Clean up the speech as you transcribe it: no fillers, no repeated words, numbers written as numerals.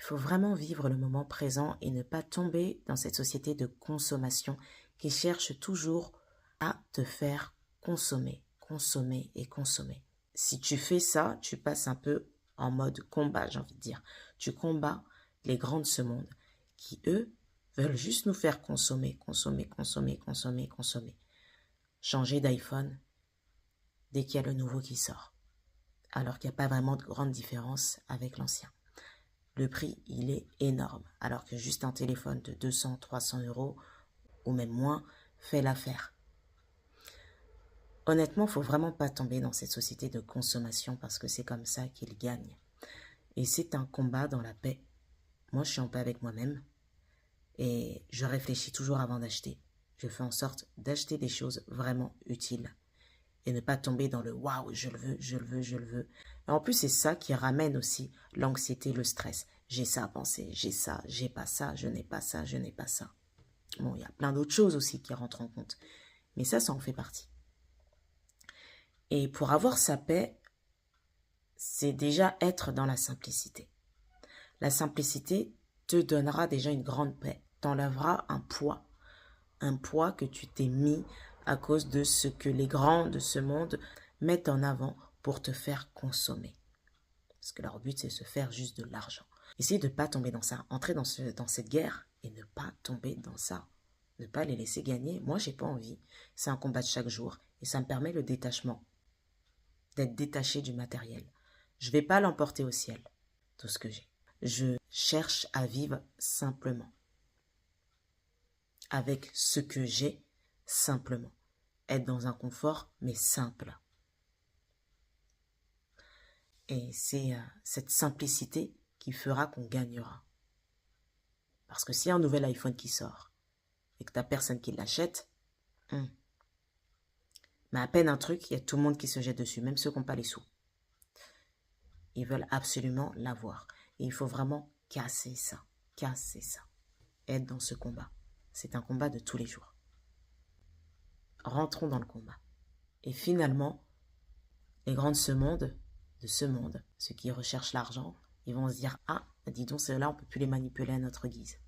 faut vraiment vivre le moment présent et ne pas tomber dans cette société de consommation qui cherche toujours à te faire consommer, consommer et consommer. Si tu fais ça, tu passes un peu en mode combat, j'ai envie de dire. Tu combats les grands de ce monde qui, eux, veulent juste nous faire consommer, consommer, consommer, consommer, consommer. Changer d'iPhone dès qu'il y a le nouveau qui sort. Alors qu'il n'y a pas vraiment de grande différence avec l'ancien. Le prix, il est énorme. Alors que juste un téléphone de 200, 300 euros, ou même moins, fait l'affaire. Honnêtement, il ne faut vraiment pas tomber dans cette société de consommation parce que c'est comme ça qu'ils gagnent. Et c'est un combat dans la paix. Moi, je suis en paix avec moi-même et je réfléchis toujours avant d'acheter. Je fais en sorte d'acheter des choses vraiment utiles et ne pas tomber dans le « waouh, je le veux, je le veux, je le veux ». Et en plus, c'est ça qui ramène aussi l'anxiété, le stress. J'ai ça à penser, j'ai ça, j'ai pas ça, je n'ai pas ça, je n'ai pas ça. Bon, il y a plein d'autres choses aussi qui rentrent en compte. Mais ça en fait partie. Et pour avoir sa paix, c'est déjà être dans la simplicité. La simplicité te donnera déjà une grande paix. T'enlèvera un poids que tu t'es mis à cause de ce que les grands de ce monde mettent en avant pour te faire consommer. Parce que leur but, c'est de se faire juste de l'argent. Essayez de ne pas tomber dans ça. Entrer dans cette guerre et ne pas tomber dans ça. Ne pas les laisser gagner. Moi, j'ai pas envie. C'est un combat de chaque jour. Et ça me permet le détachement. D'être détaché du matériel. Je vais pas l'emporter au ciel, tout ce que j'ai. Je cherche à vivre simplement. Avec ce que j'ai, simplement. Être dans un confort, mais simple. Et c'est cette simplicité qui fera qu'on gagnera. Parce que s'il y a un nouvel iPhone qui sort et que tu n'as personne qui l'achète, mais à peine un truc, il y a tout le monde qui se jette dessus, même ceux qui n'ont pas les sous. Ils veulent absolument l'avoir. Et il faut vraiment casser ça. Casser ça. Être dans ce combat. C'est un combat de tous les jours. Rentrons dans le combat. Et finalement, les grands de ce monde, ceux qui recherchent l'argent, ils vont se dire « Ah, dis donc, ceux-là, on ne peut plus les manipuler à notre guise.